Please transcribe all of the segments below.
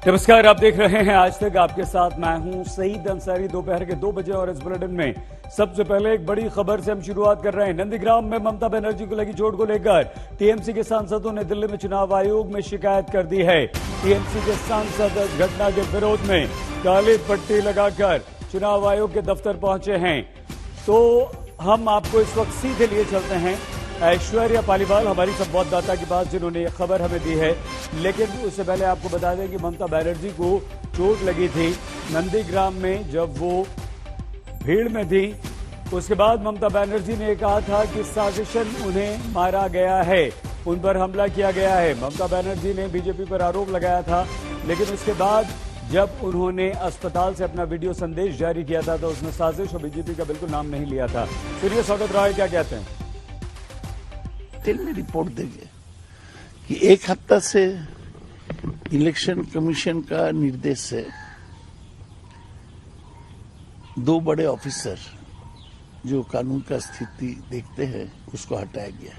नमस्कार, आप देख रहे हैं आज तक। आपके साथ मैं हूं सईद अंसारी। दोपहर के 2 बजे और इस बुलेटिन में सबसे पहले एक बड़ी खबर से हम शुरुआत कर रहे हैं। नंदीग्राम में ममता बनर्जी को लगी चोट को लेकर टीएमसी के सांसदों ने दिल्ली में चुनाव आयोग में शिकायत कर दी है। टीएमसी के सांसद घटना के विरोध में काली पट्टी लगाकर चुनाव आयोग के दफ्तर पहुंचे हैं। तो हम आपको इस वक्त सीधे लिए चलते हैं ऐश्वर्या पालीवाल, हमारी संवाददाता के पास, जिन्होंने ये खबर हमें दी है। लेकिन उससे पहले आपको बता दें कि ममता बनर्जी को चोट लगी थी नंदीग्राम में जब वो भीड़ में थी। उसके बाद ममता बनर्जी ने कहा था कि साजिशन उन्हें मारा गया है, उन पर हमला किया गया है। ममता बनर्जी ने बीजेपी पर आरोप लगाया था, लेकिन उसके बाद जब उन्होंने अस्पताल से अपना वीडियो संदेश जारी किया था तो उसमें साजिश और बीजेपी का बिल्कुल नाम नहीं लिया था। सुनिए सौगत राय क्या कहते हैं। में रिपोर्ट देंगे कि एक हफ्ता से इलेक्शन कमीशन का निर्देश है 2 बड़े ऑफिसर जो कानून का स्थिति देखते हैं उसको हटाया गया।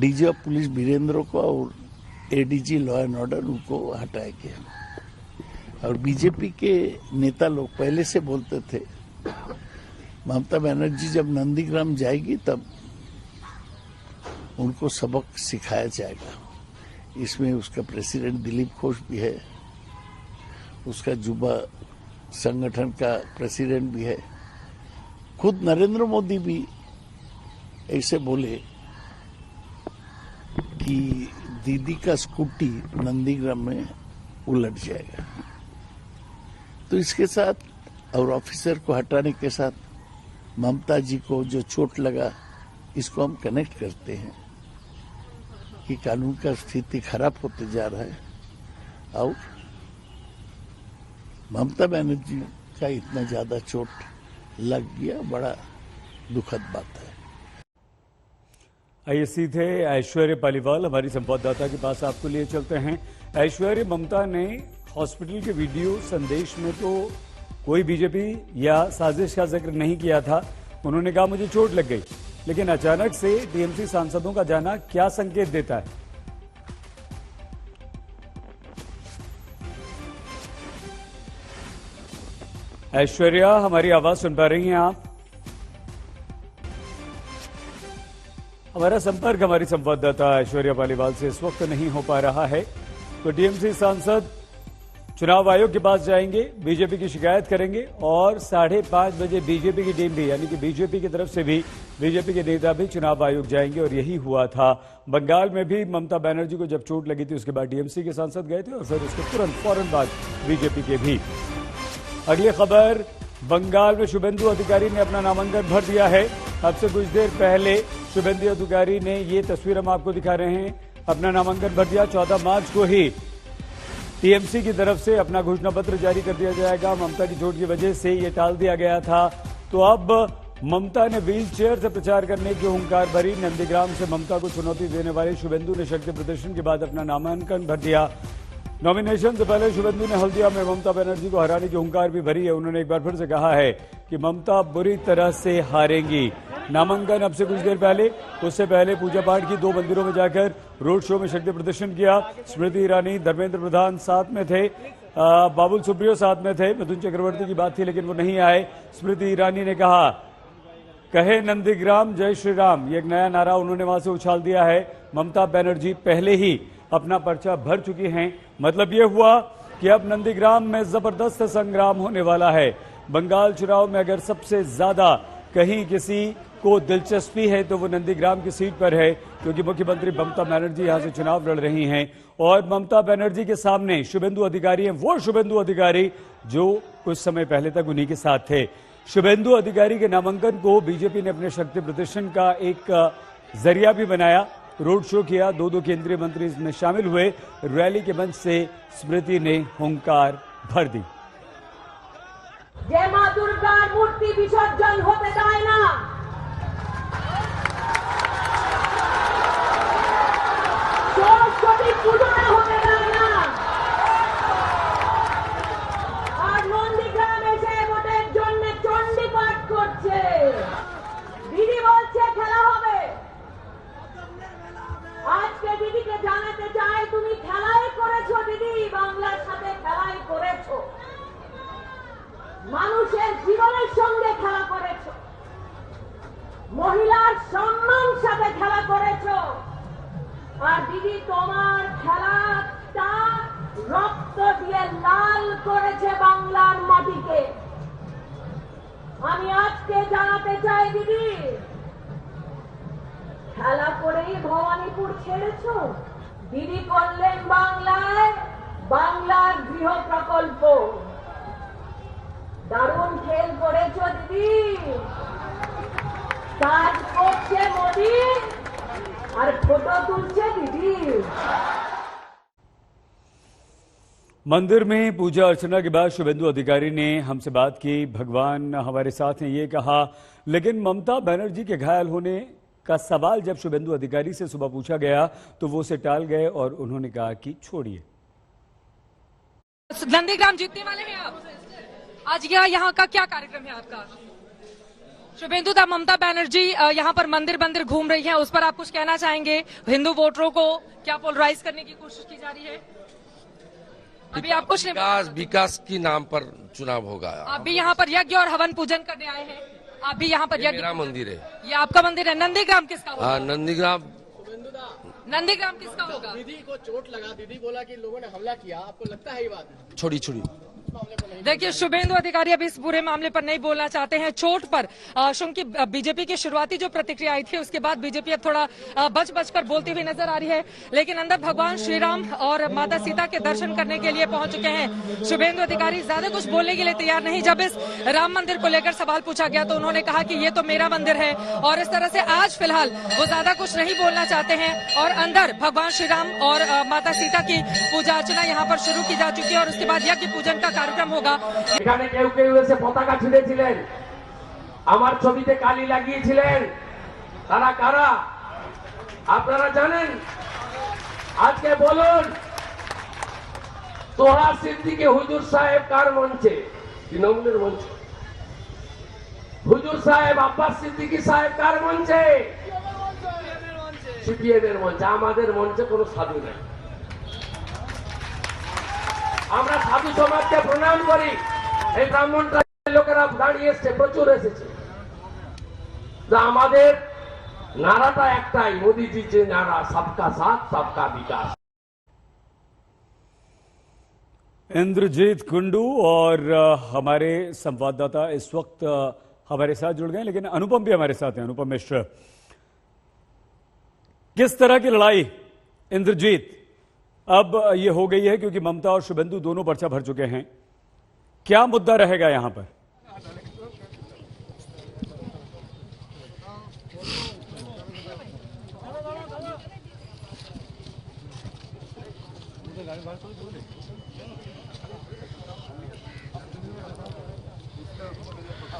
डीजी ऑफ पुलिस वीरेंद्र को और एडीजी लॉ एंड ऑर्डर उनको हटाया गया। और बीजेपी के नेता लोग पहले से बोलते थे ममता बनर्जी जब नंदीग्राम जाएगी तब उनको सबक सिखाया जाएगा। इसमें उसका प्रेसिडेंट दिलीप घोष भी है, उसका युवा संगठन का प्रेसिडेंट भी है, खुद नरेंद्र मोदी भी ऐसे बोले कि दीदी का स्कूटी नंदीग्राम में उलट जाएगा। तो इसके साथ और ऑफिसर को हटाने के साथ ममता जी को जो चोट लगा इसको हम कनेक्ट करते हैं कि कानून का स्थिति खराब होते जा रहा है और ममता बनर्जी का इतना ज्यादा चोट लग गया, बड़ा दुखद बात है। आइए सीधे ऐश्वर्या पालीवाल, हमारी संवाददाता के पास आपको लिए चलते हैं। ऐश्वर्या, ममता ने हॉस्पिटल के वीडियो संदेश में तो कोई बीजेपी या साजिश का जिक्र नहीं किया था। उन्होंने कहा मुझे चोट लग गई, लेकिन अचानक से टीएमसी सांसदों का जाना क्या संकेत देता है? ऐश्वर्या, हमारी आवाज सुन पा रही हैं आप? हमारा संपर्क हमारी संवाददाता ऐश्वर्या पालीवाल से इस वक्त नहीं हो पा रहा है। तो टीएमसी सांसद चुनाव आयोग के पास जाएंगे, बीजेपी की शिकायत करेंगे और 5:30 बजे बीजेपी की टीम भी, यानी कि बीजेपी की तरफ से भी बीजेपी के नेता भी चुनाव आयोग जाएंगे। और यही हुआ था बंगाल में भी। ममता बनर्जी को जब चोट लगी थी उसके बाद टीएमसी के सांसद गए थे और फिर उसके तुरंत फौरन बाद बीजेपी के भी। अगली खबर, बंगाल में शुभेंदु अधिकारी ने अपना नामांकन भर दिया है। अब से कुछ देर पहले शुभेंदु अधिकारी ने, ये तस्वीर हम आपको दिखा रहे हैं, अपना नामांकन भर दिया। 14 मार्च को ही टीएमसी की तरफ से अपना घोषणा पत्र जारी कर दिया जाएगा। ममता की चोट की वजह से ये टाल दिया गया था। तो अब ममता ने व्हील चेयर से प्रचार करने की हुंकार भरी। नंदीग्राम से ममता को चुनौती देने वाले शुभेंदु ने शक्ति प्रदर्शन के बाद अपना नामांकन भर दिया। नॉमिनेशन से पहले शुभेंदु ने हल्दिया में ममता बनर्जी को हराने की हुंकार भी भरी है। उन्होंने एक बार फिर से कहा है कि ममता बुरी तरह से हारेंगी। नामांकन अब से कुछ देर पहले, उससे पहले पूजा पाठ की 2 मंदिरों में जाकर रोड शो में शक्ति प्रदर्शन किया। स्मृति ईरानी, धर्मेंद्र प्रधान साथ में थे, बाबुल सुप्रियो साथ में थे। मिथुन चक्रवर्ती की बात थी लेकिन वो नहीं आए। स्मृति ईरानी ने कहा, कहे नंदीग्राम जय श्री राम, ये एक नया नारा उन्होंने वहां से उछाल दिया है। ममता बनर्जी पहले ही अपना पर्चा भर चुकी हैं। मतलब ये हुआ कि अब नंदीग्राम में जबरदस्त संग्राम होने वाला है। बंगाल चुनाव में अगर सबसे ज्यादा कहीं किसी को दिलचस्पी है तो वो नंदीग्राम की सीट पर है, क्योंकि मुख्यमंत्री ममता बनर्जी यहां से चुनाव लड़ रही हैं और ममता बनर्जी के सामने शुभेंदु अधिकारी हैं, वो शुभेंदु अधिकारी जो कुछ समय पहले तक उन्हीं के साथ थे। शुभेंदु अधिकारी के नामांकन को बीजेपी ने अपने शक्ति प्रदर्शन का एक जरिया भी बनाया। रोड शो किया, 2 केंद्रीय मंत्री इसमें शामिल हुए। रैली के मंच से स्मृति ने हुंकार भर दी। जय मां दुर्गा मूर्ति विसर्जन होते देय ना, सरस्वती पूजा होते देय ना। আর নন্দীগ্রামে এসে ভোটের জন্য চণ্ডী পাঠ করছে। দিদি বলছে খেলা হবে। আজকে দিদিকে জানাতে চাই তুমি খেলাই করেছো। দিদি বাংলার সাথে খেলাই করেছো, মানুষের জীবনের সঙ্গে খেলা করেছো, মহিলার সম্মান সাথে খেলা করেছো। আর দিদি তোমার খেলাটা রক্ত দিয়ে লাল করেছে বাংলার মাটিকে। আমি আজকে জানাতে চাই দিদি, খেলা করেই ভবানীপুর ছেড়েছো। দিদি করলেন বাংলায় বাংলার গৃহ প্রকল্প, দারুণ খেল করেছো দিদি। কাজ করছে মোদি আর ফটো তুলছে দিদি। मंदिर में पूजा अर्चना के बाद शुभेंदु अधिकारी ने हमसे बात की। भगवान हमारे साथ हैं ये कहा, लेकिन ममता बनर्जी के घायल होने का सवाल जब शुभेंदु अधिकारी से सुबह पूछा गया तो वो उसे टाल गए और उन्होंने कहा कि छोड़िए। नंदीग्राम जीतने वाले हैं आप? आज यहाँ का क्या कार्यक्रम है आपका? शुभेंदु दा ममता बनर्जी यहाँ पर मंदिर मंदिर घूम रही हैं, उस पर आप कुछ कहना चाहेंगे? हिंदू वोटरों को क्या पोलराइज करने की कोशिश की जा रही है? अभी आप कुछ विकास की नाम पर चुनाव होगा। आप भी यहाँ पर यज्ञ और हवन पूजन करने आए हैं? आप भी यहाँ पर यज्ञ? मेरा मंदिर है। ये आपका मंदिर है। नंदीग्राम किसका होगा? नंदीग्राम किसका होगा? दीदी को चोट लगा, दीदी बोला कि लोगों ने हमला किया, आपको लगता है ये बात? छोड़ी देखिए, शुभेंदु अधिकारी अभी इस पूरे मामले पर नहीं बोलना चाहते हैं। चोट पर क्योंकि बीजेपी की शुरुआती जो प्रतिक्रिया आई थी उसके बाद बीजेपी अब थोड़ा बच कर बोलती हुई नजर आ रही है, लेकिन अंदर भगवान श्री राम और माता सीता के दर्शन करने के लिए पहुंच चुके हैं। शुभेंदु अधिकारी ज्यादा कुछ बोलने के लिए तैयार नहीं। जब इस राम मंदिर को लेकर सवाल पूछा गया तो उन्होंने कहा कि ये तो मेरा मंदिर है, और इस तरह से आज फिलहाल वो ज्यादा कुछ नहीं बोलना चाहते हैं। और अंदर भगवान श्री राम और माता सीता की पूजा अर्चना यहाँ पर शुरू की जा चुकी है और उसके बाद यज्ञ पूजन का कार्यक्रम होगा। এখানে কেউ কেউ এসে পতাকা ছিঁড়েছিলেন, আমার ছবিতে কালি লাগিয়েছিলেন, তারা কারা আপনারা জানেন? আজকে বলুন, তোহা সিদ্দিকী হুজুর সাহেব কার মঞ্চে? তৃণমূলের মঞ্চে। হুজুর সাহেব আব্বাস সিদ্দিকী সাহেব কার মঞ্চে? সিপিএমের মঞ্চে। আমাদের মঞ্চে কোনো সাধু নাই। আমরা সাধু সমাজকে প্রণাম করি। এই ব্রাহ্মণ লোকেরা দাঁড়িয়ে এসছে, প্রচুর এসেছে। আমাদের নারাটা একটাই, মোদীজি যে নারা, সবকা সাথ सबका विकास। इंद्रजीत कुंडू और हमारे संवाददाता इस वक्त हमारे साथ जुड़ गए, लेकिन अनुपम भी हमारे साथ हैं। अनुपम मिश्र, किस तरह की लड़ाई इंद्रजीत अब ये हो गई है, क्योंकि ममता और शुभेंदु दोनों पर्चा भर चुके हैं, क्या मुद्दा रहेगा यहां पर?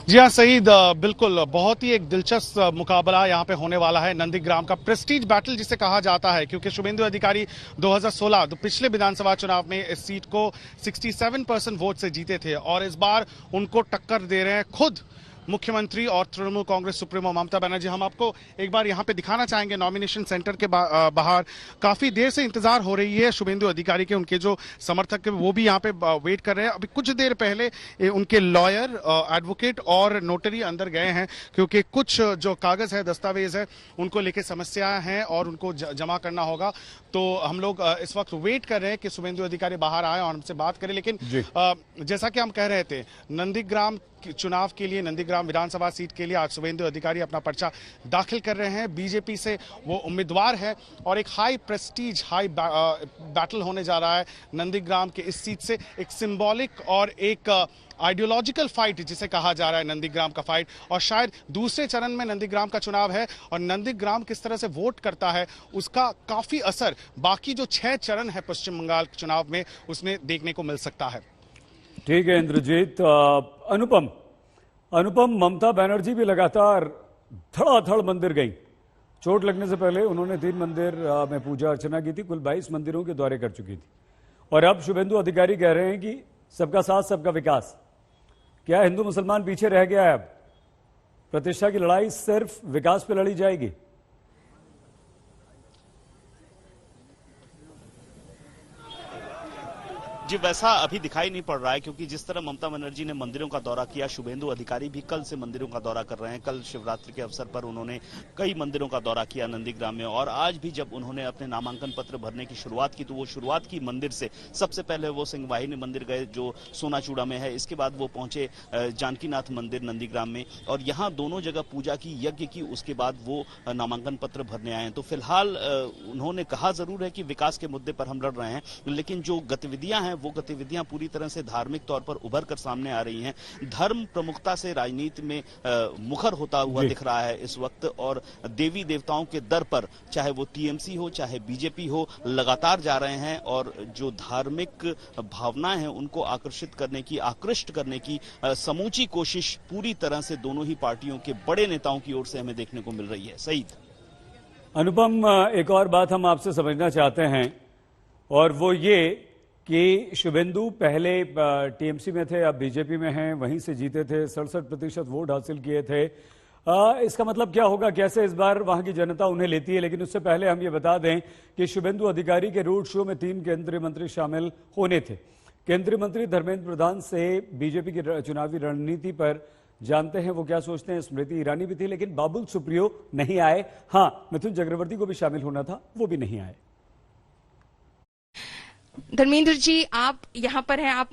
जी हाँ सईद, बिल्कुल बहुत ही एक दिलचस्प मुकाबला यहाँ पे होने वाला है। नंदीग्राम का प्रेस्टीज बैटल जिसे कहा जाता है, क्योंकि शुभेंदु अधिकारी 2016 तो पिछले विधानसभा चुनाव में इस सीट को 67% वोट से जीते थे, और इस बार उनको टक्कर दे रहे हैं खुद मुख्यमंत्री और तृणमूल कांग्रेस सुप्रीमो ममता बनर्जी। हम आपको एक बार यहाँ पे दिखाना चाहेंगे नॉमिनेशन सेंटर के बाहर काफी देर से इंतजार हो रही है शुभेंदु अधिकारी के। उनके जो समर्थक है वो भी यहाँ पे वेट कर रहे हैं। अभी कुछ देर पहले उनके लॉयर, एडवोकेट और नोटरी अंदर गए हैं, क्योंकि कुछ जो कागज है, दस्तावेज है, उनको लेके समस्याएं हैं और उनको जमा करना होगा। तो हम लोग इस वक्त वेट कर रहे हैं कि शुभेंदु अधिकारी बाहर आए और हमसे बात करें। लेकिन जैसा कि हम कह रहे थे, नंदीग्राम चुनाव के लिए, नंदीग्राम विधानसभा सीट के लिए आज शुभेंदु अधिकारी अपना पर्चा दाखिल कर रहे हैं। बीजेपी से वो उम्मीदवार है और एक हाई प्रेस्टीज, हाई बैटल होने जा रहा है नंदीग्राम के इस सीट से। एक सिंबॉलिक और एक आइडियोलॉजिकल फाइट जिसे कहा जा रहा है, नंदीग्राम का फाइट। और शायद दूसरे चरण में नंदीग्राम का चुनाव है और नंदीग्राम किस तरह से वोट करता है उसका काफी असर बाकी जो 6 चरण है पश्चिम बंगाल चुनाव में, उसमें देखने को मिल सकता है। ठीक है इंद्रजीत। अनुपम, ममता बनर्जी भी लगातार धड़ाधड़ मंदिर गई। चोट लगने से पहले उन्होंने 3 मंदिर में पूजा अर्चना की थी, कुल 22 मंदिरों के दौरे कर चुकी थी। और अब शुभेंदु अधिकारी कह रहे हैं कि सबका साथ सबका विकास। क्या हिंदू मुसलमान पीछे रह गया है? अब प्रतिष्ठा की लड़ाई सिर्फ विकास पे लड़ी जाएगी? जी वैसा अभी दिखाई नहीं पड़ रहा है, क्योंकि जिस तरह ममता बनर्जी ने मंदिरों का दौरा किया, शुभेंदु अधिकारी भी कल से मंदिरों का दौरा कर रहे हैं। कल शिवरात्रि के अवसर पर उन्होंने कई मंदिरों का दौरा किया नंदीग्राम में, और आज भी जब उन्होंने अपने नामांकन पत्र भरने की शुरुआत की तो वो शुरुआत की मंदिर से। सबसे पहले वो सिंहवाहिनी मंदिर गए जो सोनाचूड़ा में है, इसके बाद वो पहुंचे जानकीनाथ मंदिर नंदीग्राम में, और यहाँ दोनों जगह पूजा की, यज्ञ की, उसके बाद वो नामांकन पत्र भरने आए हैं। तो फिलहाल उन्होंने कहा जरूर है कि विकास के मुद्दे पर हम लड़ रहे हैं, लेकिन जो गतिविधियां हैं वो गतिविधियां पूरी तरह से धार्मिक तौर पर उभर कर सामने आ रही हैं। धर्म प्रमुखता से राजनीति में मुखर होता हुआ दिख रहा है इस वक्त, और देवी देवताओं के दर पर चाहे वो टीएमसी हो चाहे बीजेपी हो लगातार जा रहे हैं, और जो धार्मिक भावनाएं हैं उनको आकर्षित करने की, आकृष्ट करने की समूची कोशिश पूरी तरह से दोनों ही पार्टियों के बड़े नेताओं की ओर से हमें देखने को मिल रही है। सईद। अनुपम, एक और बात हम आपसे समझना चाहते हैं, और वो ये कि शुभेंदु पहले टीएमसी में थे, अब बीजेपी में हैं, वहीं से जीते थे, 67% वोट हासिल किए थे। इसका मतलब क्या होगा, कैसे इस बार वहां की जनता उन्हें लेती है? लेकिन उससे पहले हम ये बता दें कि शुभेंदु अधिकारी के रोड शो में 3 केंद्रीय मंत्री शामिल होने थे। केंद्रीय मंत्री धर्मेंद्र प्रधान से बीजेपी की चुनावी रणनीति पर जानते हैं वो क्या सोचते हैं। स्मृति ईरानी भी थी, लेकिन बाबुल सुप्रियो नहीं आए। हाँ, मिथुन चक्रवर्ती को भी शामिल होना था, वो भी नहीं आए। धर्मेंद्र जी, आप यहाँ पर हैं, आप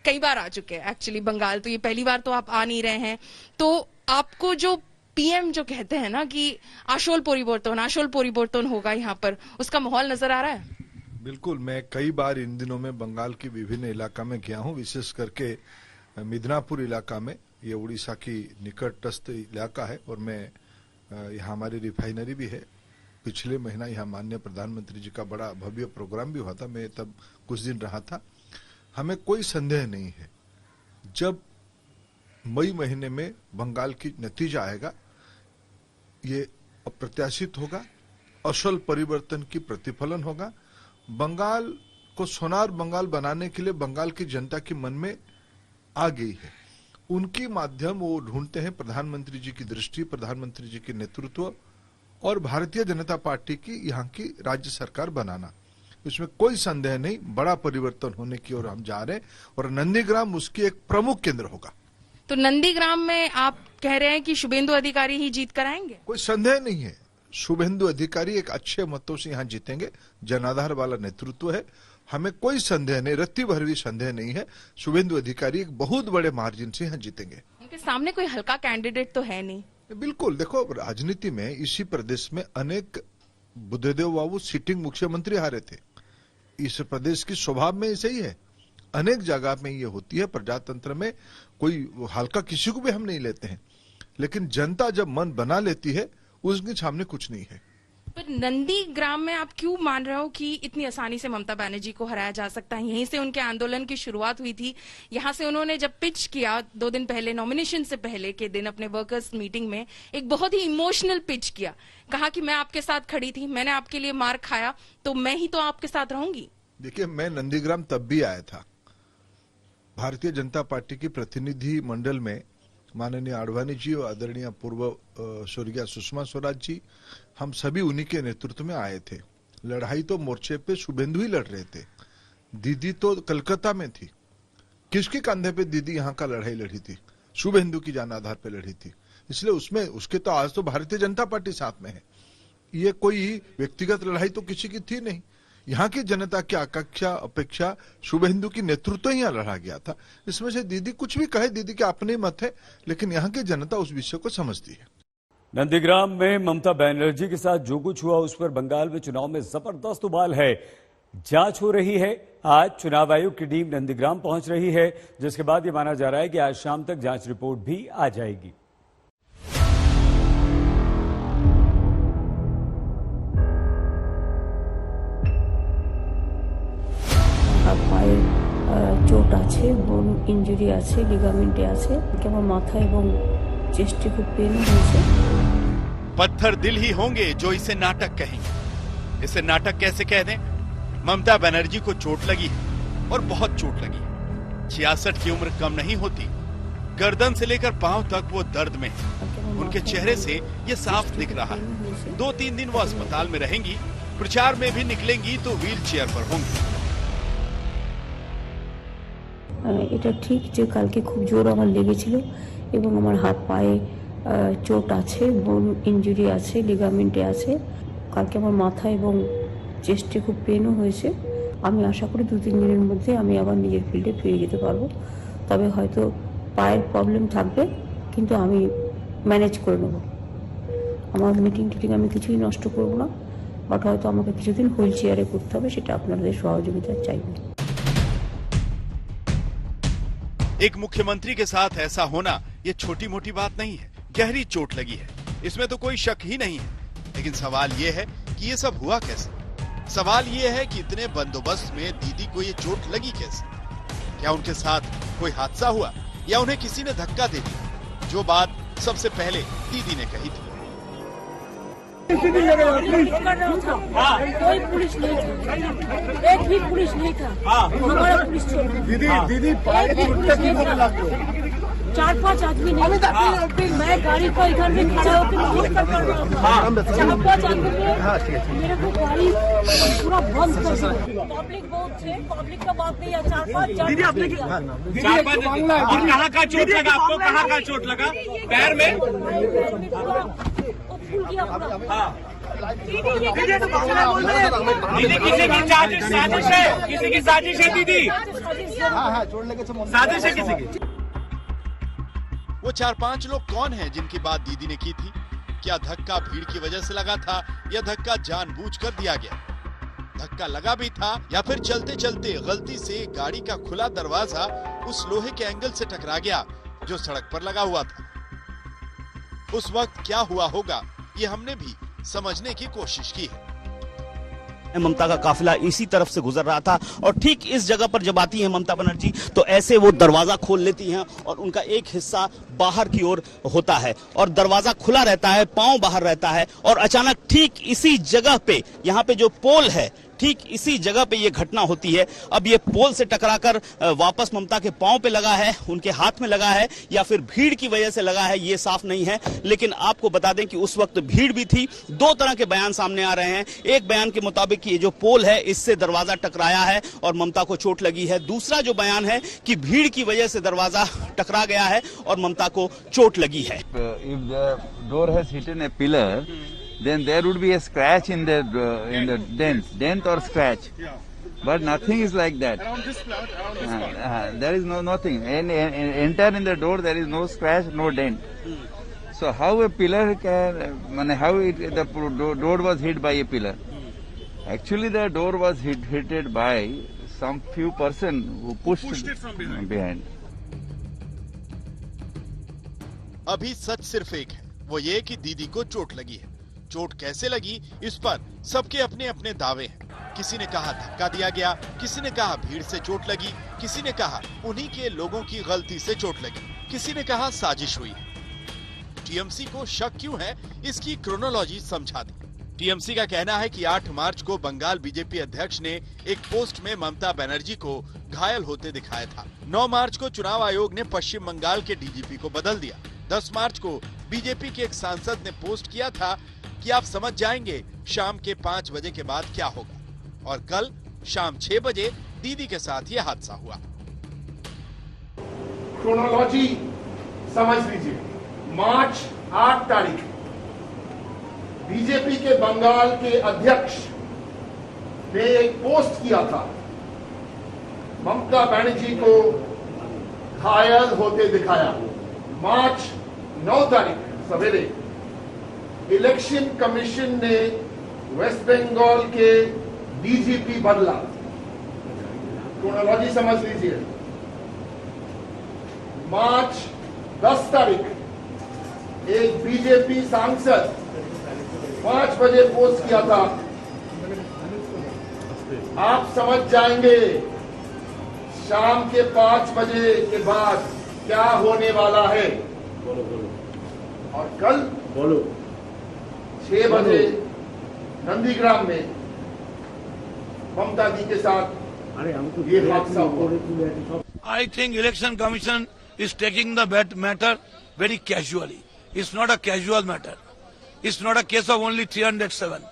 कई बार आ चुके हैं एक्चुअली बंगाल, तो ये पहली बार तो आप आ नहीं रहे हैं। तो आपको जो पीएम जो कहते हैं ना कि आशोल परिवर्तन होगा यहाँ पर, उसका माहौल नजर आ रहा है? बिल्कुल, मैं कई बार इन दिनों में बंगाल की विभिन्न इलाका में गया हूँ, विशेष करके मिदनापुर इलाका में। ये उड़ीसा की निकटस्थ इलाका है, और मैं यहाँ हमारी रिफाइनरी भी है। पिछले महीना यहाँ माननीय प्रधानमंत्री जी का बड़ा भव्य प्रोग्राम भी हुआ था, मैं तब कुछ दिन रहा था। हमें कोई संदेह नहीं है, जब मई महीने में बंगाल की नतीजा आएगा ये अप्रत्याशित होगा, असल परिवर्तन की प्रतिफलन होगा। बंगाल को सोनार बंगाल बनाने के लिए बंगाल की जनता के मन में आ गई है। उनकी माध्यम वो ढूंढते हैं, प्रधानमंत्री जी की दृष्टि, प्रधानमंत्री जी के नेतृत्व और भारतीय जनता पार्टी की यहाँ की राज्य सरकार बनाना। इसमें कोई संदेह नहीं, बड़ा परिवर्तन होने की ओर हम जा रहे हैं, और नंदीग्राम उसकी एक प्रमुख केंद्र होगा। तो नंदीग्राम में आप कह रहे हैं कि शुभेंदु अधिकारी ही जीत कर आएंगे? कोई संदेह नहीं है, शुभेंदु अधिकारी एक अच्छे मतों से यहाँ जीतेंगे। जनाधार वाला नेतृत्व है, हमें कोई संदेह नहीं, रत्ती भर भी संदेह नहीं है। शुभेंदु अधिकारी एक बहुत बड़े मार्जिन से यहाँ जीतेंगे। उनके सामने कोई हल्का कैंडिडेट तो है नहीं। बिल्कुल, देखो राजनीति में इसी प्रदेश में अनेक बुद्धदेव बाबू सिटिंग मुख्यमंत्री हारे थे। इस प्रदेश की स्वभाव में ऐसे ही है, अनेक जगह में ये होती है। प्रजातंत्र में कोई हल्का किसी को भी हम नहीं लेते हैं, लेकिन जनता जब मन बना लेती है उसके सामने कुछ नहीं है। पर नंदीग्राम में आप क्यों मान रहे हो कि इतनी आसानी से ममता बनर्जी को हराया जा सकता है? यहीं से उनके आंदोलन की शुरुआत हुई थी। यहाँ से उन्होंने जब पिच किया 2 दिन पहले, नॉमिनेशन से पहले के दिन अपने वर्कर्स मीटिंग में, एक बहुत ही इमोशनल पिच किया। कहा कि मैं आपके साथ खड़ी थी, मैंने आपके लिए मार खाया, तो मैं ही तो आपके साथ रहूंगी। देखिए, मैं नंदीग्राम तब भी आया था। भारतीय जनता पार्टी की प्रतिनिधि मंडल में माननीय आडवाणी जी और आदरणीय पूर्व स्वर्गीय सुषमा स्वराज जी, हम सभी उन्हीं के नेतृत्व में आए थे। लड़ाई तो मोर्चे पे शुभेंदु ही लड़ रहे थे, दीदी तो कलकत्ता में थी। किसके कंधे पे दीदी यहाँ का लड़ाई लड़ी थी? शुभेंदु की जान आधार पे लड़ी थी। इसलिए उसमें उसके तो आज तो भारतीय जनता पार्टी साथ में है। ये कोई व्यक्तिगत लड़ाई तो किसी की थी नहीं। यहाँ की जनता की आकांक्षा, अपेक्षा शुभेंदु की नेतृत्व ही यहाँ लड़ा गया था। इसमें से दीदी कुछ भी कहे, दीदी के अपने मत है, लेकिन यहाँ की जनता उस विषय को समझती है। नंदीग्राम में ममता बनर्जी के साथ जो कुछ हुआ उस पर बंगाल में चुनाव में जबरदस्त उबाल है। जांच हो रही है। आज चुनाव आयोग की टीम नंदीग्राम पहुंच रही है, जिसके बाद ये माना जा रहा है कि आज शाम तक जांच रिपोर्ट भी आ जाएगी। পায়ে চোট আছে, বোন ইনজুরি আছে, লিগামেন্টে আছে, কেবল মাথা এবং চেস্টে খুব পেন হয়েছে। पत्थर दिल ही होंगे जो इसे नाटक कहेंगे। इसे नाटक कैसे कह दें? ममता बनर्जी को चोट लगी है, और बहुत चोट लगी है। 66 की उम्र कम नहीं होती। गर्दन से लेकर पांव तक वो दर्द में है। उनके चेहरे से ये साफ दिख रहा है। 2-3 दिन वो अस्पताल में रहेंगी। प्रचार में भी निकलेंगी तो व्हील चेयर पर होंगी। এটা ঠিক যে কালকে খুব জোর আমার লেগেছিল এবং আমার হাত পায়ে চোট আছে, বোন ইনজুরি আছে, লিগামেন্টে আছে। কালকে আমার মাথা এবং চেস্টে খুব পেনও হয়েছে। আমি আশা করি 2-3 দিনের মধ্যে আমি আবার নিজের ফিল্ডে ফিরে যেতে পারবো। তবে হয়তো পায়ের প্রবলেম থাকবে, কিন্তু আমি ম্যানেজ করে নেব। আমার মিটিং আমি কিছুই নষ্ট করব না, বাট হয়তো আমাকে কিছুদিন হুইল চেয়ারে করতে হবে, সেটা আপনাদের সহযোগিতা চাইবে। एक मुख्यमंत्री के साथ ऐसा होना ये छोटी मोटी बात नहीं है, गहरी चोट लगी है, इसमें तो कोई शक ही नहीं है। लेकिन सवाल ये है कि ये सब हुआ कैसे? सवाल ये है कि इतने बंदोबस्त में दीदी को ये चोट लगी कैसे? क्या उनके साथ कोई हादसा हुआ या उन्हें किसी ने धक्का दे दिया? जो बात सबसे पहले दीदी ने कही थी। कोई पुलिस नहीं था, एक भी पुलिस नहीं था, हमारा पुलिस दीदी 4-5 आदमी नहीं था। मैं गाड़ी को इधर में खड़ा होकर कर रहा था। 4-5 आदमी मेरे को गाड़ी पूरा बंद कर दिया। पब्लिक बहुत थे, पब्लिक का बात नहीं है। 4-5 दीदी आपने कहाँ का चोट लगा आपको? कहाँ का चोट लगा? पैर में फूल गया पूरा। दीदी किसी की साजिश है, किसी की साजिश है दीदी। साजिश है किसी की। वो 4-5 लोग कौन हैं जिनकी बात दीदी ने की थी? क्या धक्का भीड़ की वजह से लगा था या धक्का जानबूझकर दिया गया? धक्का लगा भी था या फिर चलते चलते गलती से गाड़ी का खुला दरवाजा उस लोहे के एंगल से टकरा गया जो सड़क पर लगा हुआ था? उस वक्त क्या हुआ होगा ये हमने भी समझने की कोशिश की है। ममता का काफिला इसी तरफ से गुजर रहा था और ठीक इस जगह पर जब आती हैं ममता बनर्जी तो ऐसे वो दरवाजा खोल लेती हैं और उनका एक हिस्सा बाहर की ओर होता है और दरवाजा खुला रहता है, पांव बाहर रहता है और अचानक ठीक इसी जगह पे, यहाँ पे जो पोल है, ठीक इसी जगह पे ये घटना होती है। अब ये पोल से टकराकर वापस ममता के पांव पे लगा है, उनके हाथ में लगा है या फिर भीड़ की वजह से लगा है, ये साफ नहीं है। लेकिन आपको बता दें कि उस वक्त भीड़ भी थी। 2 तरह के बयान सामने आ रहे हैं। एक बयान के मुताबिक ये जो पोल है इससे दरवाजा टकराया है और ममता को चोट लगी है। दूसरा जो बयान है कि भीड़ की वजह से दरवाजा टकरा गया है और ममता को चोट लगी है। If the door has hit a pillar, then there would be a scratch in the dent or scratch, but nothing is like that. There is nothing. Enter in the door, there is no scratch, no dent. So how a pillar can? The door was hit by a pillar? Actually, the door was hit by some few person who pushed it from behind. अभी सच सिर्फ एक है, वो ये कि दीदी को चोट लगी है। चोट कैसे लगी इस पर सबके अपने अपने दावे हैं। किसी ने कहा धक्का दिया गया, किसी ने कहा भीड़ से चोट लगी, किसी ने कहा उन्हीं के लोगों की गलती से चोट लगी, किसी ने कहा साजिश हुई है। टीएमसी को शक क्यों है इसकी क्रोनोलॉजी समझा दी। टीएमसी का कहना है कि 8 मार्च को बंगाल बीजेपी अध्यक्ष ने एक पोस्ट में ममता बनर्जी को घायल होते दिखाया था। 9 मार्च को चुनाव आयोग ने पश्चिम बंगाल के डीजीपी को बदल दिया। 10 मार्च को बीजेपी के एक सांसद ने पोस्ट किया था कि आप समझ जाएंगे शाम के 5 बजे के बाद क्या होगा, और कल शाम 6 बजे दीदी के साथ ये हादसा हुआ। क्रोनोलॉजी समझ लीजिए। मार्च 8 तारीख बीजेपी के बंगाल के अध्यक्ष ने एक पोस्ट किया था, ममता बनर्जी को घायल होते दिखाया। मार्च 9 तारीख सवेरे इलेक्शन कमीशन ने वेस्ट बंगाल के डीजीपी बदला। क्रोनोलॉजी समझ लीजिए। मार्च 10 तारीख एक बीजेपी सांसद 5 बजे पोस्ट किया था, आप समझ जाएंगे शाम के 5 बजे के बाद क्या होने वाला है। और कल 6 बजे नंदीग्राम में ममता जी के साथ ये हादसा हुआ। I think election commission is taking the matter very casually. It's not a casual matter. It's not a case of only 307.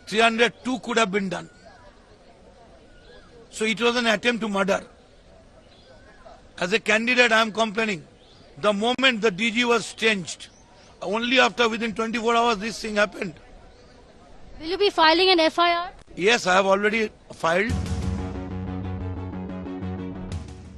302 could have been done. So it was an attempt to murder. As a candidate, I am complaining. The moment the DG was changed, only after within 24 hours this thing happened. Will you be filing an FIR? Yes, I have already filed.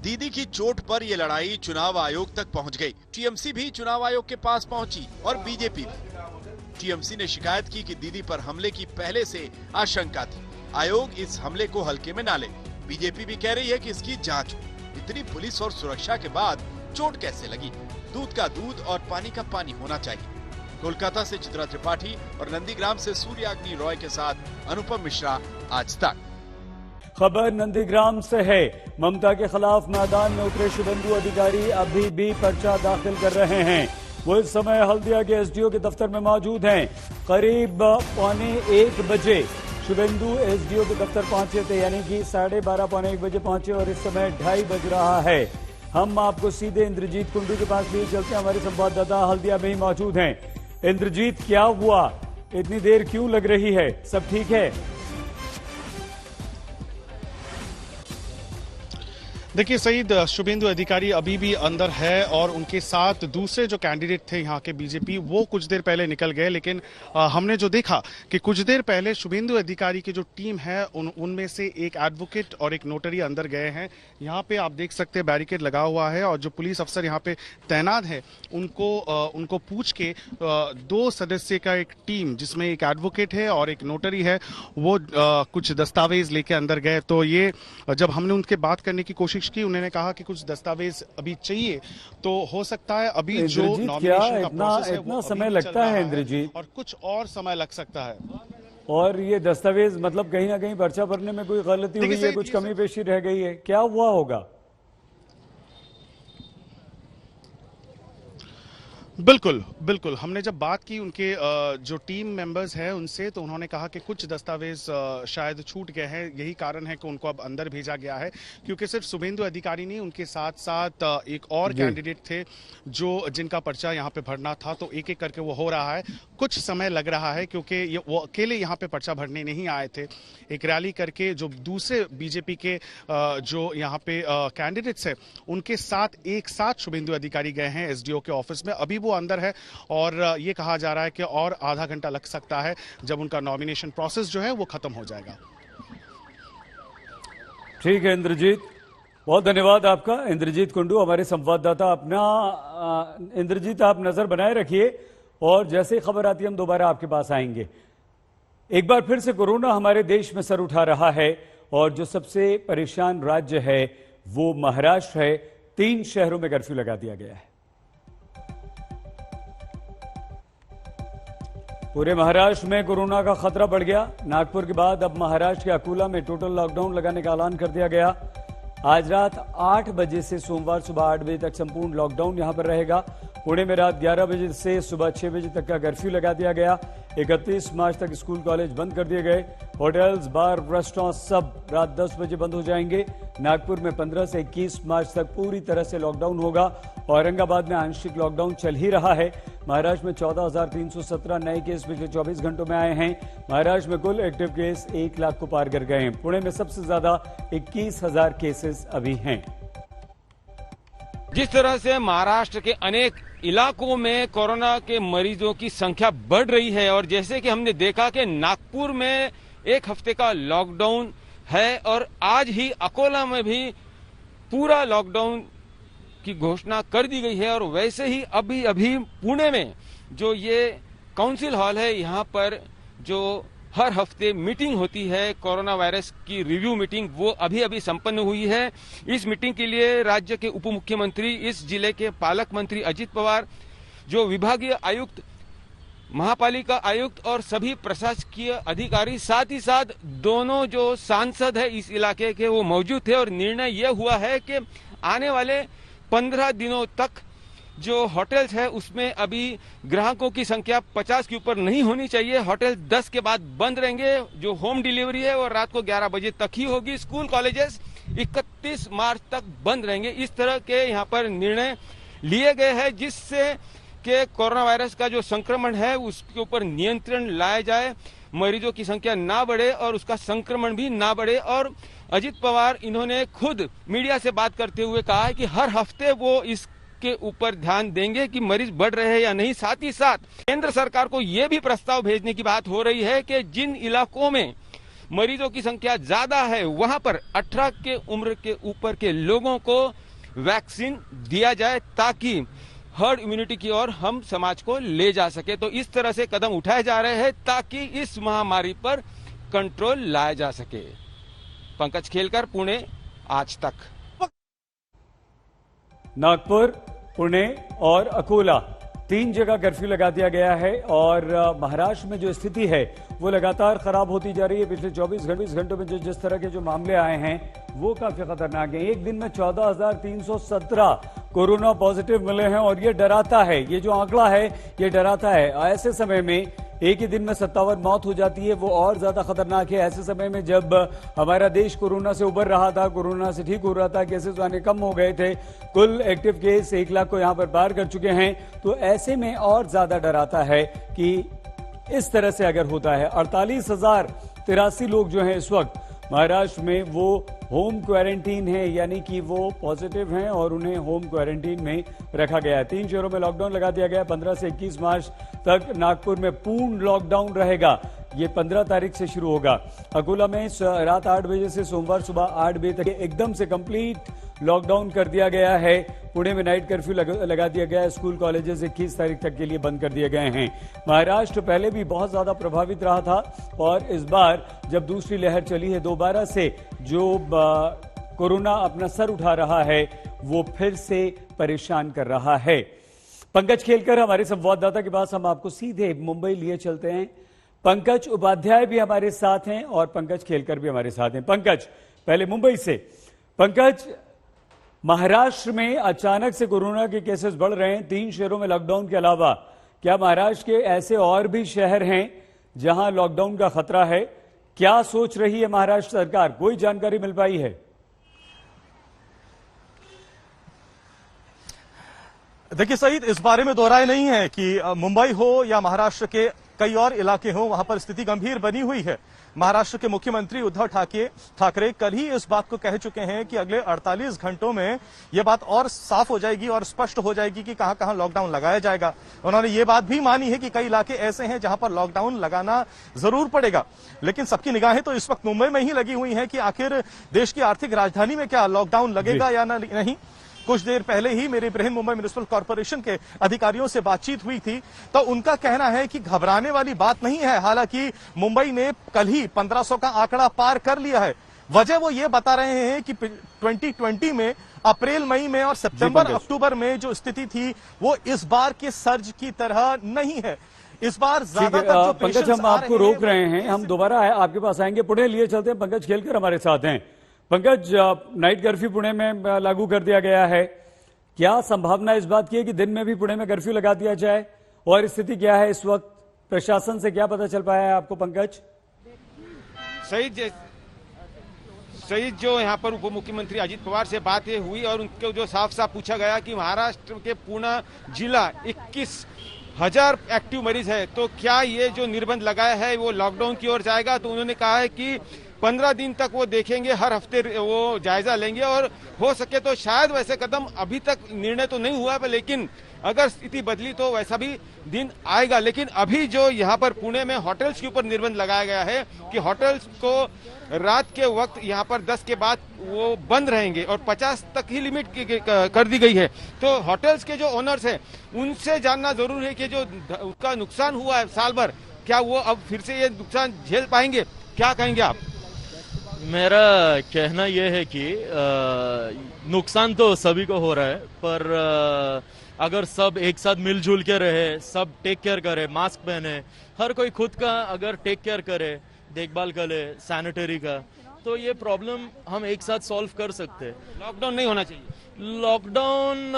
दीदी की चोट पर ये लड़ाई चुनाव आयोग तक पहुंच गई। टीएमसी भी चुनाव आयोग के पास पहुंची और बीजेपी भी। टीएमसी ने शिकायत की कि दीदी पर हमले की पहले से आशंका थी, आयोग इस हमले को हल्के में ना ले। बीजेपी भी कह रही है कि इसकी जांच हो। इतनी पुलिस और सुरक्षा के बाद चोट कैसे लगी? दूध का दूध और पानी का पानी होना चाहिए। कोलकाता से चित्रा त्रिपाठी और नंदीग्राम से सूर्याग्नि रॉय के साथ अनुपम मिश्रा, आज तक। खबर नंदीग्राम से है। ममता के खिलाफ मैदान में उतरे शुभेंदु अधिकारी अभी भी पर्चा दाखिल कर रहे हैं। वो इस समय हल्दिया के एसडीओ के दफ्तर में मौजूद हैं। करीब 12:45 बजे शुभेंदु एसडीओ के दफ्तर पहुंचे थे, यानी कि 12:30 पौने 1 बजे पहुंचे और इस समय 2:30 बज रहा है। हम आपको सीधे इंद्रजीत कुंडू के पास लिए चलते हैं। हमारे संवाददाता हल्दिया में ही मौजूद हैं। इंद्रजीत, क्या हुआ? इतनी देर क्यों लग रही है? सब ठीक है? देखिए सईद, शुभेंदु अधिकारी अभी भी अंदर है और उनके साथ दूसरे जो कैंडिडेट थे यहाँ के बीजेपी, वो कुछ देर पहले निकल गए। लेकिन हमने जो देखा कि कुछ देर पहले शुभेंदु अधिकारी की जो टीम है उनमें से एक एडवोकेट और एक नोटरी अंदर गए हैं। यहाँ पे आप देख सकते हैं बैरिकेड लगा हुआ है और जो पुलिस अफसर यहाँ पे तैनात है उनको पूछ के 2 सदस्य का एक टीम, जिसमें एक एडवोकेट है और एक नोटरी है, वो कुछ दस्तावेज लेके अंदर गए। तो ये जब हमने उनके बात करने की कोशिश की, उन्होंने कहा कि कुछ दस्तावेज अभी चाहिए, तो हो सकता है अभी जो नॉमिनेशन का प्रोसेस है इतना समय लगता है इंद्रजीत, और कुछ और समय लग सकता है। और ये दस्तावेज मतलब कहीं ना कहीं पर्चा भरने में कोई गलती हुई है, कुछ कमी पेशी रह गई है, क्या हुआ होगा? बिल्कुल बिल्कुल, हमने जब बात की उनके जो टीम मेंबर्स हैं उनसे, तो उन्होंने कहा कि कुछ दस्तावेज शायद छूट गए हैं। यही कारण है कि उनको अब अंदर भेजा गया है, क्योंकि सिर्फ शुभेंदु अधिकारी नहीं, उनके साथ साथ एक और कैंडिडेट थे जिनका पर्चा यहाँ पे भरना था। तो एक एक करके वो हो रहा है। कुछ समय लग रहा है क्योंकि वो अकेले यहाँ पे पर्चा भरने नहीं आए थे। एक रैली करके जो दूसरे बीजेपी के जो यहाँ पे कैंडिडेट्स है उनके साथ एक साथ शुभेंदु अधिकारी गए हैं एसडीओ के ऑफिस में। अभी वो अंदर है और ये कहा जा रहा है कि और आधा घंटा लग सकता है जब उनका नॉमिनेशन प्रोसेस जो है वो खत्म हो जाएगा। ठीक है इंद्रजीत, बहुत धन्यवाद आपका। इंद्रजीत कुंडू हमारे संवाददाता। इंद्रजीत आप नजर बनाए रखिए और जैसे ही खबर आती है हम दोबारा आपके पास आएंगे। एक बार फिर से कोरोना हमारे देश में सर उठा रहा है और जो सबसे परेशान राज्य है वो महाराष्ट्र है। 3 शहरों में कर्फ्यू लगा दिया गया है। पूरे महाराष्ट्र में कोरोना का खतरा बढ़ गया। नागपुर के बाद अब महाराष्ट्र के अकोला में टोटल लॉकडाउन लगाने का ऐलान कर दिया गया। आज रात 8 बजे से सोमवार सुबह 8 बजे तक संपूर्ण लॉकडाउन यहां पर रहेगा। पुणे में रात 11 बजे से सुबह 6 बजे तक का कर्फ्यू लगा दिया गया। 31 मार्च तक स्कूल कॉलेज बंद कर दिए गए। होटल्स, बार, रेस्टोरेंट सब रात 10 बजे बंद हो जाएंगे। नागपुर में 15 से 21 मार्च तक पूरी तरह से लॉकडाउन होगा। औरंगाबाद में आंशिक लॉकडाउन चल ही रहा है। महाराष्ट्र में 14,317 नए केस पिछले 24 घंटों में आए हैं। महाराष्ट्र में कुल एक्टिव केस 1 लाख को पार कर गए हैं। पुणे में सबसे ज्यादा 21,000 केसेस अभी हैं। जिस तरह से महाराष्ट्र के अनेक इलाकों में कोरोना के मरीजों की संख्या बढ़ रही है और जैसे कि हमने देखा कि नागपुर में 1 हफ्ते का लॉकडाउन है और आज ही अकोला में भी पूरा लॉकडाउन की घोषणा कर दी गई है। और वैसे ही अभी पुणे में जो ये काउंसिल हॉल है, यहाँ पर जो हर हफ्ते मीटिंग होती है कोरोना वायरस की रिव्यू मीटिंग, वो अभी संपन्न हुई है। इस मीटिंग के लिए राज्य के उप मुख्यमंत्री, इस जिले के पालक मंत्री अजित पवार, जो विभागीय आयुक्त, महापालिका आयुक्त और सभी प्रशासकीय अधिकारी, साथ ही साथ दोनों जो सांसद है इस इलाके के, वो मौजूद थे। और निर्णय यह हुआ है कि आने वाले 15 दिनों तक जो होटल्स है उसमें अभी ग्राहकों की संख्या 50 के ऊपर नहीं होनी चाहिए। होटल 10 के बाद बंद रहेंगे। जो होम डिलीवरी है वो रात को 11 बजे तक ही होगी। स्कूल कॉलेजेस 31 मार्च तक बंद रहेंगे। इस तरह के यहाँ पर निर्णय लिए गए हैं जिससे कि कोरोना वायरस का जो संक्रमण है उसके ऊपर नियंत्रण लाया जाए। मरीजों की संख्या ना बढ़े और उसका संक्रमण भी ना बढ़े। और अजित पवार इन्होंने खुद मीडिया से बात करते हुए कहा है कि हर हफ्ते वो इसके ऊपर ध्यान देंगे कि मरीज बढ़ रहे हैं या नहीं। साथ ही साथ केंद्र सरकार को ये भी प्रस्ताव भेजने की बात हो रही है कि जिन इलाकों में मरीजों की संख्या ज्यादा है वहां पर 18 के उम्र के ऊपर के लोगों को वैक्सीन दिया जाए ताकि हर्ड इम्यूनिटी की ओर हम समाज को ले जा सके। तो इस तरह से कदम उठाए जा रहे हैं ताकि इस महामारी पर कंट्रोल लाया जा सके। पंकज खेलकर, पुणे, आज तक। नागपुर, पुणे और अकोला 3 जगह कर्फ्यू लगा दिया गया है और महाराष्ट्र में जो स्थिति है वो लगातार खराब होती जा रही है। पिछले 24 घंटों में जिस तरह के जो मामले आए हैं वो काफी खतरनाक हैं। एक दिन में 14,317 कोरोना पॉजिटिव मिले हैं और ये डराता है। ये जो आंकड़ा है ये डराता है। ऐसे समय में एक ही दिन में 57 मौत हो जाती है, वो और ज्यादा खतरनाक है। ऐसे समय में जब हमारा देश कोरोना से उबर रहा था, कोरोना से ठीक हो रहा था, केसेस आने कम हो गए थे, कुल एक्टिव केस 1 लाख को यहां पर पार कर चुके हैं, तो ऐसे में और ज्यादा डराता है कि इस तरह से अगर होता है। 48,083 लोग जो हैं इस वक्त महाराष्ट्र में वो होम क्वारंटीन है, यानी कि वो पॉजिटिव हैं और उन्हें होम क्वारंटीन में रखा गया है। 3 शहरों में लॉकडाउन लगा दिया गया है। 15 से 21 मार्च तक नागपुर में पूर्ण लॉकडाउन रहेगा। ये 15 तारीख से शुरू होगा। अकोला में रात 8 बजे से सोमवार सुबह 8 बजे तक एकदम से कंप्लीट लॉकडाउन कर दिया गया है। पुणे में नाइट कर्फ्यू लगा दिया गया है। स्कूल कॉलेजेस 21 तारीख तक के लिए बंद कर दिए गए हैं। महाराष्ट्र पहले भी बहुत ज्यादा प्रभावित रहा था और इस बार जब दूसरी लहर चली है दोबारा से जो कोरोना अपना सर उठा रहा है वो फिर से परेशान कर रहा है। पंकज खेलकर हमारे संवाददाता के पास हम आपको सीधे मुंबई लिए चलते हैं। पंकज उपाध्याय भी हमारे साथ हैं और पंकज खेलकर भी हमारे साथ हैं। पंकज, पहले मुंबई से। पंकज, महाराष्ट्र में अचानक से कोरोना के केसेस बढ़ रहे हैं। 3 शहरों में लॉकडाउन के अलावा क्या महाराष्ट्र के ऐसे और भी शहर हैं जहां लॉकडाउन का खतरा है? क्या सोच रही है महाराष्ट्र सरकार? कोई जानकारी मिल पाई है? देखिए सईद, इस बारे में दो राय नहीं है कि मुंबई हो या महाराष्ट्र के कई और इलाके हों, वहां पर स्थिति गंभीर बनी हुई है। महाराष्ट्र के मुख्यमंत्री उद्धव ठाकरे कल ही इस बात को कह चुके हैं कि अगले 48 घंटों में यह बात और साफ हो जाएगी और स्पष्ट हो जाएगी कि कहां कहां लॉकडाउन लगाया जाएगा। उन्होंने ये बात भी मानी है कि कई इलाके ऐसे हैं जहां पर लॉकडाउन लगाना जरूर पड़ेगा। लेकिन सबकी निगाहें तो इस वक्त मुंबई में ही लगी हुई हैं कि आखिर देश की आर्थिक राजधानी में क्या लॉकडाउन लगेगा या नहीं। कुछ देर पहले ही मेरे बृहन मुंबई म्युनिसिपल कॉर्पोरेशन के अधिकारियों से बातचीत हुई थी, तो उनका कहना है कि घबराने वाली बात नहीं है। हालांकि मुंबई ने कल ही 1500 का आंकड़ा पार कर लिया है। वजह वो ये बता रहे हैं कि 2020 में अप्रैल मई में और सितंबर अक्टूबर में जो स्थिति थी वो इस बार के सर्ज की तरह नहीं है। इस बार ज्यादातर पंकज, हम आपको रोक रहे हैं, हम दोबारा आपके पास आएंगे। पुणे लिए चलते हैं। पंकज खेलकर हमारे साथ हैं। पंकज, नाइट कर्फ्यू पुणे में लागू कर दिया गया है। क्या संभावना इस बात की है कि दिन में भी पुणे में कर्फ्यू लगा दिया जाए और स्थिति क्या है इस वक्त? प्रशासन से क्या पता चल पाया है आपको पंकज? सईद, जो यहाँ पर उप मुख्यमंत्री अजित पवार से बात हुई और उनको जो साफ साफ पूछा गया कि महाराष्ट्र के पुणे जिला 21,000 एक्टिव मरीज है, तो क्या ये जो निर्बंध लगाया है वो लॉकडाउन की ओर जाएगा? तो उन्होंने कहा है कि 15 दिन तक वो देखेंगे, हर हफ्ते वो जायजा लेंगे और हो सके तो शायद वैसे कदम, अभी तक निर्णय तो नहीं हुआ है, लेकिन अगर स्थिति बदली तो वैसा भी दिन आएगा। लेकिन अभी जो यहाँ पर पुणे में होटल्स के ऊपर निर्बंध लगाया गया है कि होटल्स को रात के वक्त यहाँ पर 10 के बाद वो बंद रहेंगे और 50 तक ही लिमिट कर दी गई है। तो होटल्स के जो ओनर्स हैं उनसे जानना जरूर है कि जो उसका नुकसान हुआ है साल भर, क्या वो अब फिर से ये नुकसान झेल पाएंगे? क्या कहेंगे आप? मेरा कहना यह है कि नुकसान तो सभी को हो रहा है, पर अगर सब एक साथ मिलजुल के रहे, सब टेक केयर करे, मास्क पहने, हर कोई खुद का अगर टेक केयर करे, देखभाल करे सैनिटरी का, तो ये प्रॉब्लम हम एक साथ सॉल्व कर सकते हैं। लॉकडाउन नहीं होना चाहिए। लॉकडाउन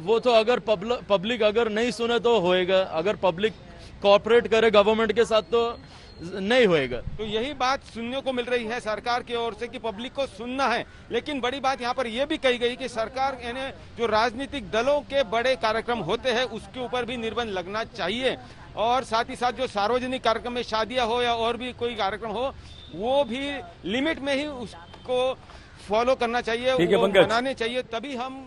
वो तो अगर पब्लिक अगर नहीं सुने तो होएगा, अगर पब्लिक कोऑपरेट करे गवर्नमेंट के साथ तो नहीं होएगा। तो यही बात सुनने को मिल रही है सरकार की ओर से कि पब्लिक को सुनना है। लेकिन बड़ी बात यहाँ पर यह भी कही गई कि सरकार यानी जो राजनीतिक दलों के बड़े कार्यक्रम होते हैं उसके ऊपर भी निर्बंध लगना चाहिए। और साथ ही साथ जो सार्वजनिक कार्यक्रम में शादियां हो या और भी कोई कार्यक्रम हो, वो भी लिमिट में ही उसको फॉलो करना चाहिए, वो मनाने चाहिए, तभी हम।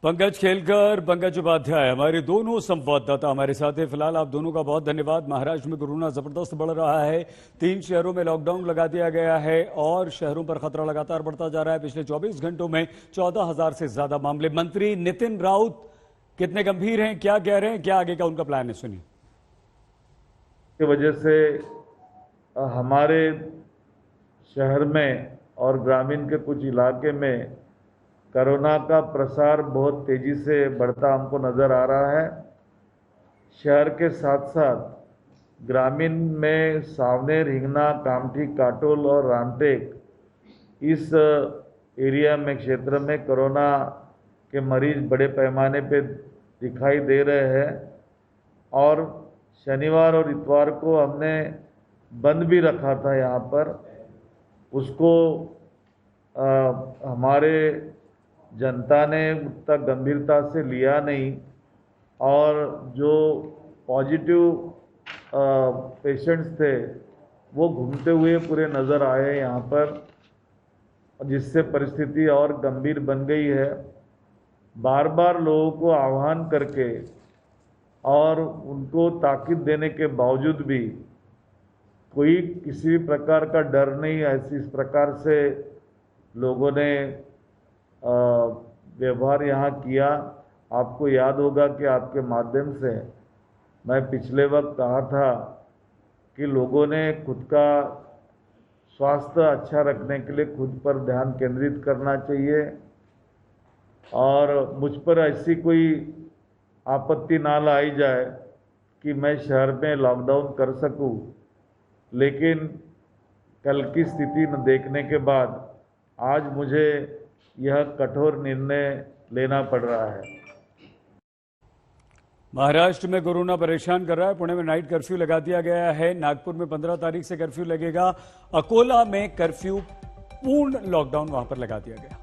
पंकज खेलकर, पंकज उपाध्याय हमारे दोनों संवाददाता हमारे साथ हैं। फिलहाल आप दोनों का बहुत धन्यवाद। महाराष्ट्र में कोरोना जबरदस्त बढ़ रहा है, 3 शहरों में लॉकडाउन लगा दिया गया है और शहरों पर खतरा लगातार बढ़ता जा रहा है। पिछले 24 घंटों में 14,000 से ज्यादा मामले। मंत्री नितिन राउत कितने गंभीर हैं, क्या कह रहे हैं, क्या आगे का उनका प्लान है, सुनिए। की वजह से हमारे शहर में और ग्रामीण के कुछ इलाके में कोरोना का प्रसार बहुत तेजी से बढ़ता हमको नजर आ रहा है। शहर के साथ साथ ग्रामीण में सावनेर, हिंगना, कामठी, काटोल और रामटेक, इस एरिया में, क्षेत्र में कोरोना के मरीज बड़े पैमाने पे दिखाई दे रहे हैं और शनिवार और इतवार को हमने बंद भी रखा था यहाँ पर। उसको हमारे जनता ने उतना गंभीरता से लिया नहीं और जो पॉजिटिव पेशेंट्स थे वो घूमते हुए पूरे नज़र आए यहाँ पर, जिससे परिस्थिति और गंभीर बन गई है। बार बार लोगों को आह्वान करके और उनको ताकीद देने के बावजूद भी कोई किसी भी प्रकार का डर नहीं, ऐसी इस प्रकार से लोगों ने व्यवहार यहाँ किया। आपको याद होगा कि आपके माध्यम से मैं पिछले वक्त कहा था कि लोगों ने खुद का स्वास्थ्य अच्छा रखने के लिए खुद पर ध्यान केंद्रित करना चाहिए और मुझ पर ऐसी कोई आपत्ति ना लाई जाए कि मैं शहर में लॉकडाउन कर सकूं, लेकिन कल की स्थिति न देखने के बाद आज मुझे यह कठोर निर्णय लेना पड़ रहा है। महाराष्ट्र में कोरोना परेशान कर रहा है। पुणे में नाइट कर्फ्यू लगा दिया गया है। नागपुर में 15 तारीख से कर्फ्यू लगेगा। अकोला में कर्फ्यू, पूर्ण लॉकडाउन वहां पर लगा दिया गया।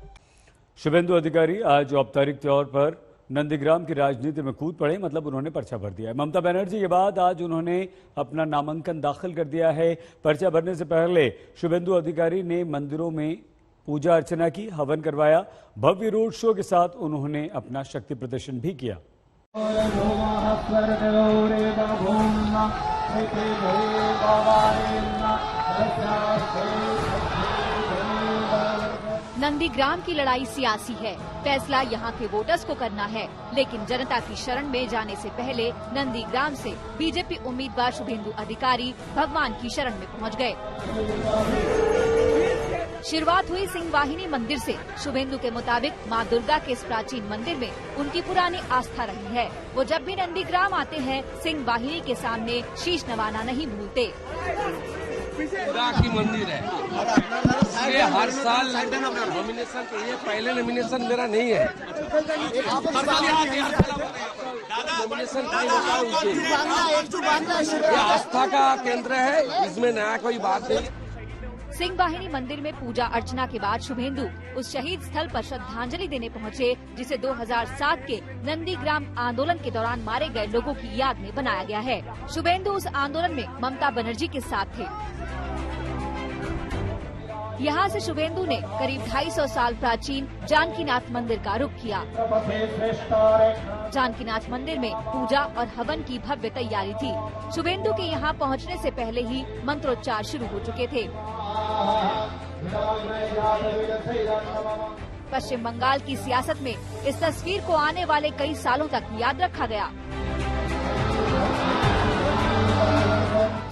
शुभेंदु अधिकारी आज औपचारिक तौर पर नंदीग्राम की राजनीति में कूद पड़े, मतलब उन्होंने पर्चा भर दिया है। ममता बनर्जी के बाद आज उन्होंने अपना नामांकन दाखिल कर दिया है। पर्चा भरने से पहले शुभेंदु अधिकारी ने मंदिरों में पूजा अर्चना की, हवन करवाया। भव्य रोड शो के साथ उन्होंने अपना शक्ति प्रदर्शन भी किया। नंदीग्राम की लड़ाई सियासी है, फैसला यहाँ के वोटर्स को करना है, लेकिन जनता की शरण में जाने से पहले नंदीग्राम से बीजेपी उम्मीदवार शुभेंदु अधिकारी भगवान की शरण में पहुँच गए। शुरुआत हुई सिंह वाहिनी मंदिर से। शुभेंदु के मुताबिक मां दुर्गा के इस प्राचीन मंदिर में उनकी पुरानी आस्था रही है। वो जब भी नंदीग्राम आते हैं, सिंह वाहिनी के सामने शीश नवाना नहीं भूलते। दुर्गा की मंदिर है, ये हर साल नॉमिनेशन, ये पहले नॉमिनेशन मेरा नहीं है। नॉमिनेशन ये आस्था का केंद्र है, इसमें नया कोई बात नहीं। सिंह वाहिनी मंदिर में पूजा अर्चना के बाद शुभेंदु उस शहीद स्थल पर श्रद्धांजलि देने पहुंचे, जिसे 2007 के नंदीग्राम आंदोलन के दौरान मारे गए लोगों की याद में बनाया गया है। शुभेंदु उस आंदोलन में ममता बनर्जी के साथ थे। यहाँ से शुभेंदु ने करीब 250 साल प्राचीन जानकीनाथ मंदिर का रुख किया। जानकीनाथ मंदिर में पूजा और हवन की भव्य तैयारी थी। शुभेंदु के यहाँ पहुँचने से पहले ही मंत्रोच्चार शुरू हो चुके थे। पश्चिम बंगाल की सियासत में इस तस्वीर को आने वाले कई सालों तक याद रखा गया।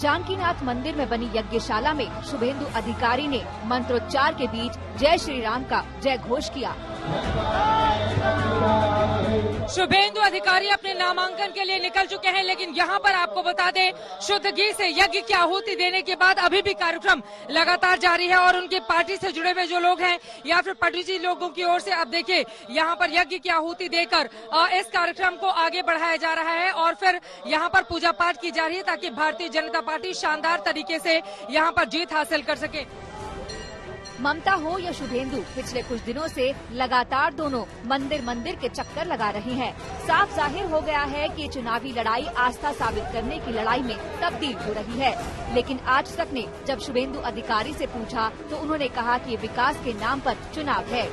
जानकीनाथ मंदिर में बनी यज्ञशाला में शुभेंदु अधिकारी ने मंत्रोच्चार के बीच जय श्री राम का जय घोष किया। शुभेंदु अधिकारी अपने नामांकन के लिए निकल चुके हैं, लेकिन यहाँ पर आपको बता दें, शुद्ध घी से यज्ञ की आहुति देने के बाद अभी भी कार्यक्रम लगातार जारी है और उनके पार्टी से जुड़े हुए जो लोग हैं या फिर पार्टी लोगों की ओर से अब देखिए यहाँ पर यज्ञ की आहुति देकर इस कार्यक्रम को आगे बढ़ाया जा रहा है और फिर यहाँ पर पूजा पाठ की जा रही है ताकि भारतीय जनता पार्टी शानदार तरीके से यहाँ पर जीत हासिल कर सके। ममता हो या शुभेंदु, पिछले कुछ दिनों से लगातार दोनों मंदिर मंदिर के चक्कर लगा रहे हैं। साफ जाहिर हो गया है कि चुनावी लड़ाई आस्था साबित करने की लड़ाई में तब्दील हो रही है। लेकिन आज तक ने जब शुभेंदु अधिकारी से पूछा तो उन्होंने कहा कि विकास के नाम पर चुनाव है।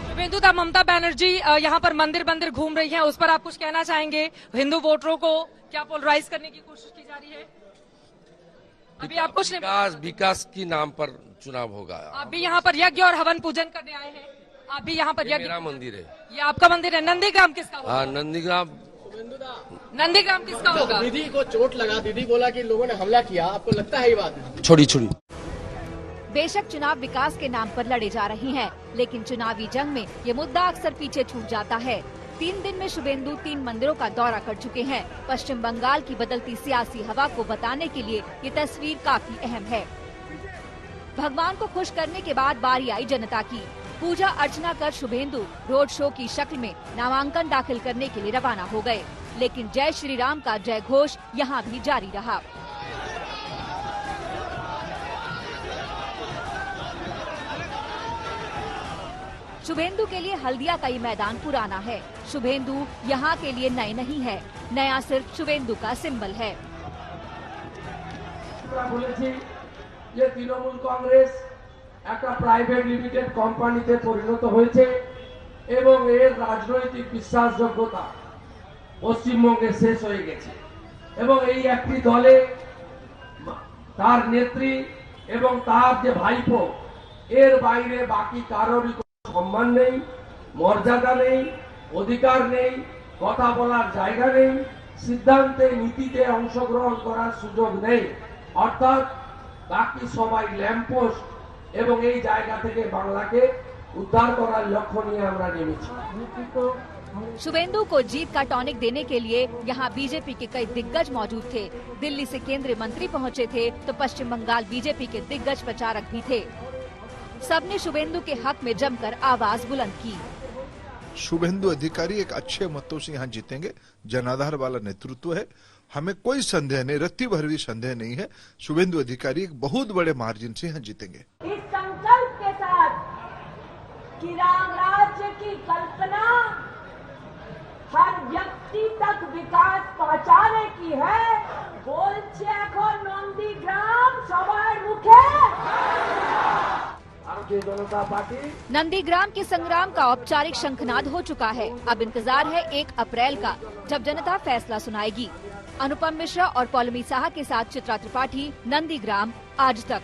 शुभेंदु ममता बनर्जी यहाँ पर मंदिर मंदिर घूम रही हैं, उस पर आप कुछ कहना चाहेंगे? हिंदू वोटरों को क्या पोलराइज करने की कोशिश की जा रही है? अभी आप कुछ विकास की नाम पर चुनाव होगा। आप भी यहाँ पर यज्ञ और हवन पूजन करने आए हैं? आप भी यहाँ पर यज्ञ? मेरा मंदिर है। ये आपका मंदिर है। नंदीग्राम किसका होगा? हाँ, नंदीग्राम किसका होगा? दीदी को चोट लगा, दीदी बोला कि लोगों ने हमला किया, आपको लगता है ये बात? छोड़ी बेशक चुनाव विकास के नाम पर लड़े जा रहे हैं, लेकिन चुनावी जंग में ये मुद्दा अक्सर पीछे छूट जाता है। 3 दिन में शुभेंदु 3 मंदिरों का दौरा कर चुके हैं। पश्चिम बंगाल की बदलती सियासी हवा को बताने के लिए ये तस्वीर काफी अहम है। भगवान को खुश करने के बाद बारी आई जनता की। पूजा अर्चना कर शुभेंदु रोड शो की शक्ल में नामांकन दाखिल करने के लिए रवाना हो गए, लेकिन जय श्री राम का जय घोष यहाँ भी जारी रहा। शुभेंदु के लिए हल्दिया का ये मैदान पुराना है। शुभेंदु यहाँ के लिए नए नहीं है, नया सिर्फ शुभेंदु का सिंबल है। ये तृणमूल कांग्रेस একটা প্রাইভেট লিমিটেড কোম্পানিতে পরিণত হয়েছে এবং এর রাজনৈতিক বিশ্বাসযোগ্যতা পশ্চিমবঙ্গে শেষ হয়ে গেছে এবং এই একটি দলে তার নেত্রী এবং তার যে ভাইপো এর বাইরে বাকি কারোরই সম্মান নেই, মর্যাদা নেই, অধিকার নেই, কথা বলার জায়গা নেই, সিদ্ধান্তে নীতিতে অংশগ্রহণ করার সুযোগ নেই। অর্থাৎ বাকি সবাই ল্যাম্পপোস্ট এবং এই জায়গা থেকে বাংলাকে উদ্ধার করার লক্ষ্য নিয়ে আমরা নেমেছি। शुभेंदु को जीत का टॉनिक देने के लिए यहाँ बीजेपी के कई दिग्गज मौजूद थे। दिल्ली से केंद्रीय मंत्री पहुँचे थे तो पश्चिम बंगाल बीजेपी के दिग्गज प्रचारक भी थे। सबने शुभेंदु के हक में जमकर आवाज बुलंद की। शुभेंदु अधिकारी एक अच्छे मतों से यहाँ जीतेंगे। जनाधार वाला नेतृत्व है, हमें कोई संदेह नहीं, रत्ती भर भी संदेह नहीं है। शुभेंदु अधिकारी एक बहुत बड़े मार्जिन से यहाँ जीतेंगे। इस संकल्प के साथ कि राम राज्य की कल्पना हर व्यक्ति तक विकास पहुंचाने की है, बोलছে এখন নন্দীগ্রাম সবার মুখে। भारतीय जनता पार्टी नंदीग्राम के संग्राम का औपचारिक शंखनाद हो चुका है। अब इंतजार है 1 अप्रैल का, जब जनता फैसला सुनाएगी। अनुपम मिश्रा और पौलमी साहा के साथ चित्रा त्रिपाठी, नंदीग्राम, आज तक।